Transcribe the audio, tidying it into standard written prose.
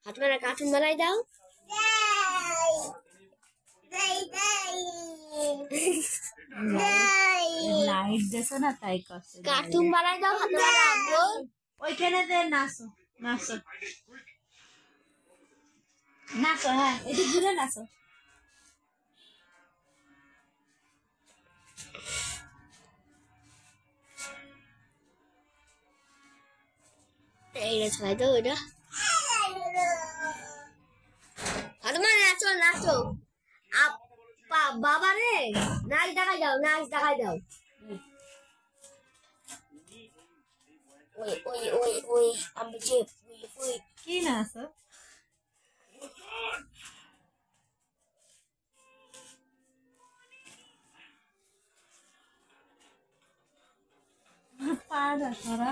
হাত মারা কার্টুন বানাই দাও। লাইট দেছো না তাই করছে। কার্টুন বানাই দাও হাত মারা আব্বু। ওইখানে দে নাচো নাচো নাচো, হ্যাঁ এদিক ঘুরে নাচো। এইটা ছড়াই দাও এটা। হাত মারা নাচো নাচো। বাবা রে নাচ দেখাই দাও, নাচ দেখাই দাও। ওই ওই ওই ওই আমি যে ওই কি নাচো? পা ধরা